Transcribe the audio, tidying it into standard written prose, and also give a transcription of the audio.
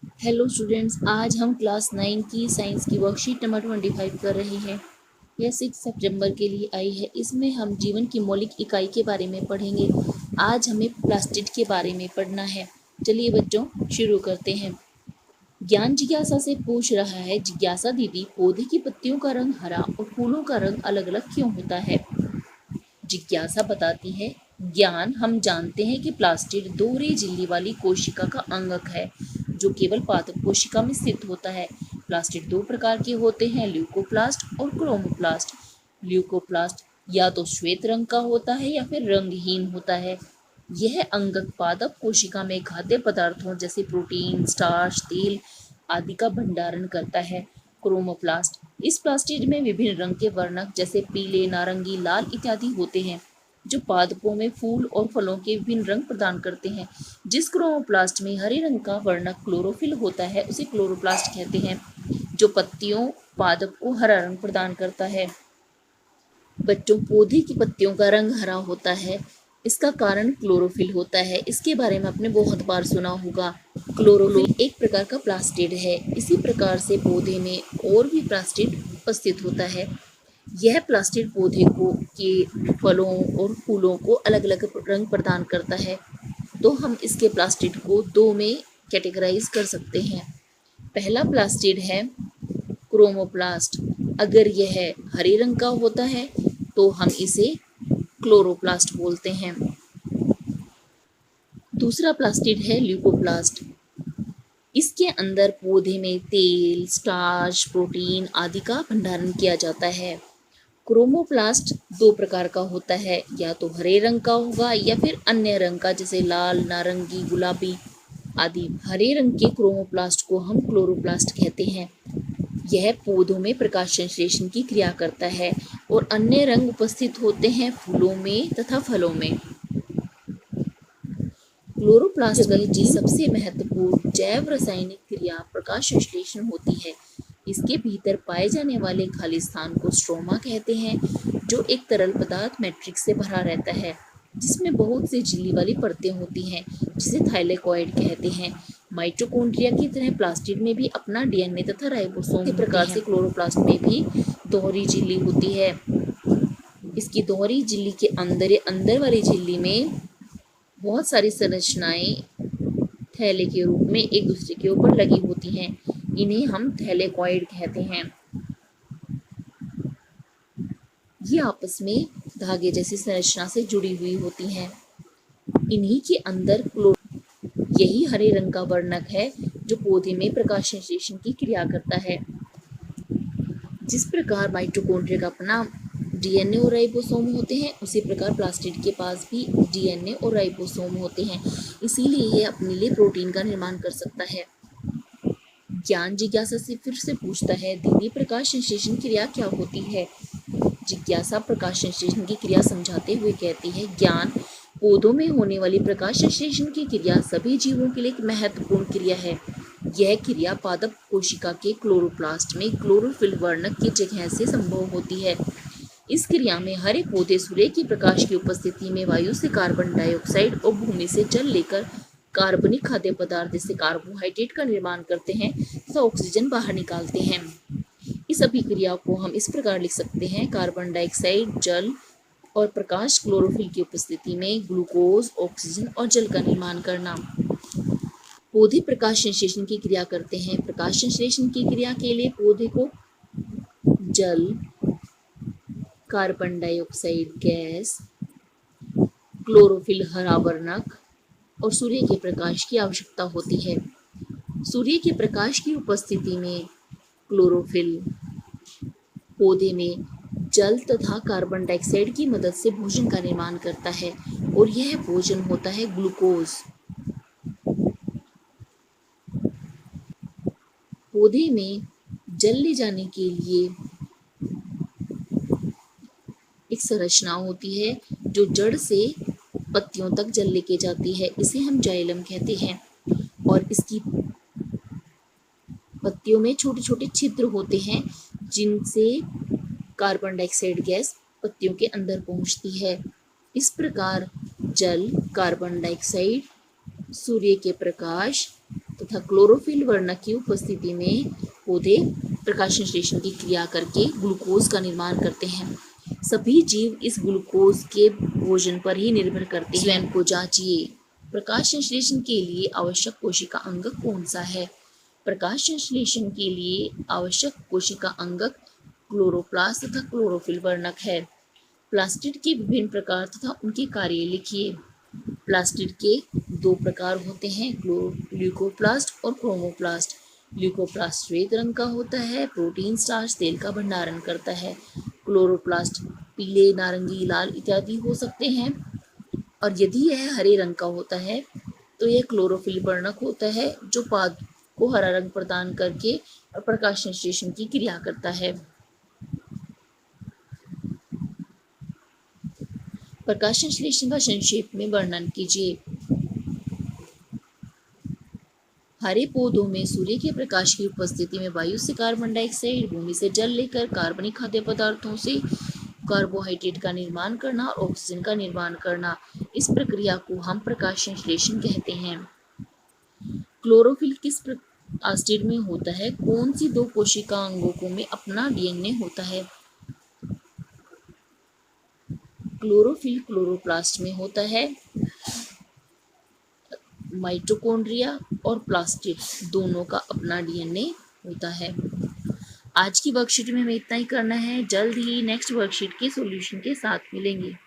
Hello students, आज हम class 9 की साइंस की वर्कशीट नंबर 25 कर रहे हैं। यह 6 सितंबर के लिए आई है। इसमें हम जीवन की मौलिक इकाई के बारे में पढ़ेंगे। आज हमें प्लास्टिड के बारे में पढ़ना है। चलिए बच्चों, शुरू करते हैं। ज्ञान जिज्ञासा से पूछ रहा है, जिज्ञासा दीदी, पौधे की पत्तियों का रंग हरा और फूलों का रंग अलग अलग क्यों होता है? जिज्ञासा बताती है, ज्ञान, हम जानते हैं कि प्लास्टिड दोहरी झिल्ली वाली कोशिका का अंगक है जो केवल पादप कोशिका में स्थित होता है। प्लास्टिड दो प्रकार के होते हैं, ल्यूकोप्लास्ट और क्रोमोप्लास्ट। ल्यूकोप्लास्ट या तो श्वेत रंग का होता है या फिर रंगहीन होता है। यह अंगक पादप कोशिका में खाद्य पदार्थों जैसे प्रोटीन, स्टार्च, तेल आदि का भंडारण करता है। क्रोमोप्लास्ट, इस प्लास्टिड में विभिन्न रंग के वर्णक जैसे पीले, नारंगी, लाल इत्यादि होते हैं जो पादपों में फूल और फलों के विभिन्न रंग प्रदान करते हैं। जिस क्रोमोप्लास्ट में हरे रंग का वर्णक क्लोरोफिल होता है उसे क्लोरोप्लास्ट कहते हैं, जो पत्तियों पादप को हरा रंग प्रदान करता है। बच्चों, पौधे की पत्तियों का रंग हरा होता है, इसका कारण क्लोरोफिल होता है। इसके बारे में आपने बहुत बार सुना होगा। क्लोरोफिल एक प्रकार का प्लास्टिड है। इसी प्रकार से पौधे में और भी प्लास्टिड उपस्थित होता है। यह प्लास्टिड पौधे को के फलों और फूलों को अलग अलग रंग प्रदान करता है। तो हम इसके प्लास्टिड को दो में कैटेगराइज कर सकते हैं। पहला प्लास्टिड है क्रोमोप्लास्ट। अगर यह हरे रंग का होता है तो हम इसे क्लोरोप्लास्ट बोलते हैं। दूसरा प्लास्टिड है ल्यूकोप्लास्ट। इसके अंदर पौधे में तेल, स्टार्च, प्रोटीन आदि का भंडारण किया जाता है। क्रोमोप्लास्ट दो प्रकार का होता है, या तो हरे रंग का होगा या फिर अन्य रंग का जैसे लाल, नारंगी, गुलाबी आदि। हरे रंग के क्रोमोप्लास्ट को हम क्लोरोप्लास्ट कहते हैं। यह पौधों में प्रकाश संश्लेषण की क्रिया करता है और अन्य रंग उपस्थित होते हैं फूलों में तथा फलों में। क्लोरोप्लास्ट में जी सबसे महत्वपूर्ण जैव रासायनिक क्रिया प्रकाश संश्लेषण होती है। इसके भीतर पाए जाने वाले खाली स्थान को स्ट्रोमा कहते हैं, जो एक तरल पदार्थ मैट्रिक्स से भरा रहता है जिसमें बहुत सी झिल्ली वाली परतें होती हैं, जिसे थाइलेकॉइड कहते हैं। माइटोकॉन्ड्रिया की तरह प्लास्टिड में भी अपना डीएनए तथा राइबोसोम के प्रकार से क्लोरोप्लास्ट में भी दोहरी झिल्ली होती है। इसकी दोहरी झिल्ली के अंदर वाली झिल्ली में बहुत सारी संरचनाएं थैले के रूप में एक दूसरे के ऊपर लगी होती हैं। इन्हें हम थैलेकॉइड कहते हैं। ये आपस में धागे जैसी संरचना से जुड़ी हुई होती हैं। इन्हीं के अंदर यही हरे रंग का वर्णक है जो पौधे में प्रकाश संश्लेषण की क्रिया करता है। जिस प्रकार माइटोकॉन्ड्रिया का अपना डीएनए और राइबोसोम होते हैं, उसी प्रकार प्लास्टिड के पास भी डीएनए और राइबोसोम होते हैं। इसीलिए ये अपने लिए प्रोटीन का निर्माण कर सकता है। ज्ञान जिज्ञासा से फिर से पूछता है, दीदी, प्रकाश संश्लेषण क्रिया क्या होती है? जिज्ञासा प्रकाश संश्लेषण की क्रिया समझाते हुए कहती है, ज्ञान, पौधों में होने वाली प्रकाश संश्लेषण की क्रिया सभी जीवों के लिए एक महत्वपूर्ण क्रिया है। यह क्रिया पादप कोशिका के क्लोरोप्लास्ट में क्लोरोफिल वर्णक की जगह से संभव होती है। इस क्रिया में हरे पौधे सूर्य की प्रकाश की उपस्थिति में वायु से कार्बन डाइऑक्साइड और भूमि से जल लेकर कार्बनिक खाद्य पदार्थ जैसे कार्बोहाइड्रेट का निर्माण करते हैं तथा ऑक्सीजन बाहर निकालते हैं। इस अभिक्रिया को हम इस प्रकार लिख सकते हैं, कार्बन डाइऑक्साइड, जल और प्रकाश क्लोरोफिल की उपस्थिति में ग्लूकोज, ऑक्सीजन और जल का निर्माण करना। पौधे प्रकाश संश्लेषण की क्रिया करते हैं। प्रकाश संश्लेषण की क्रिया के लिए पौधे को जल, कार्बन डाइऑक्साइड गैस, क्लोरोफिल हरा वर्णक और सूर्य के प्रकाश की आवश्यकता होती है। सूर्य के प्रकाश की उपस्थिति में क्लोरोफिल पौधे में जल तथा कार्बन डाइऑक्साइड की मदद से भोजन का निर्माण करता है और यह भोजन होता है ग्लूकोज। पौधे में जल ले जाने के लिए एक संरचना होती है जो जड़ से पत्तियों तक जल लेके जाती है। इसे हम जाइलम कहते हैं और इसकी पत्तियों में छोटे छोटे छिद्र होते हैं जिनसे कार्बन डाइऑक्साइड गैस पत्तियों के अंदर पहुंचती है। इस प्रकार जल, कार्बन डाइऑक्साइड, सूर्य के प्रकाश तथा क्लोरोफिल वर्णक की उपस्थिति में पौधे प्रकाश संश्लेषण की क्रिया करके ग्लूकोज का निर्माण करते हैं। सभी जीव इस ग्लूकोज के भोजन पर ही निर्भर करते हैं। स्वयं को जांचिए। प्रकाश संश्लेषण के लिए आवश्यक कोशिका अंगक कौन सा है? प्रकाश संश्लेषण के लिए आवश्यक कोशिका अंगक क्लोरोप्लास्ट तथा क्लोरोफिल वर्णक है। प्लास्टिड के विभिन्न प्रकार तथा उनके कार्य लिखिए। प्लास्टिड के दो प्रकार होते हैं, ल्यूकोप्लास्ट और क्रोमोप्लास्ट। ल्यूकोप्लास्ट श्वेत रंग का होता है, प्रोटीन स्टार्च तेल का भंडारण करता है। क्लोरोप्लास्ट पीले, नारंगी, लाल इत्यादि हो सकते हैं। और यदि यह हरे रंग का होता है तो यह क्लोरोफिल वर्णक होता है, जो पाद को हरा रंग प्रदान करके और प्रकाश संश्लेषण की क्रिया करता है। प्रकाश संश्लेषण का संक्षेप में वर्णन कीजिए। हरे पौधों में सूर्य के प्रकाश की उपस्थिति में वायु से कार्बन डाइऑक्साइड, भूमि से जल लेकर कार्बनिक खाद्य पदार्थों से कार्बोहाइड्रेट का निर्माण करना और ऑक्सीजन का निर्माण करना, इस प्रक्रिया को हम प्रकाश संश्लेषण कहते हैं। क्लोरोफिल किस प्लास्टिड में होता है? कौन सी दो कोशिका अंगों में अपना डीएनए होता है? क्लोरोफिल क्लोरोप्लास्ट में होता है। माइटोकॉन्ड्रिया और प्लास्टिड दोनों का अपना डीएनए होता है। आज की वर्कशीट में हमें इतना ही करना है। जल्द ही नेक्स्ट वर्कशीट के सॉल्यूशन के साथ मिलेंगे।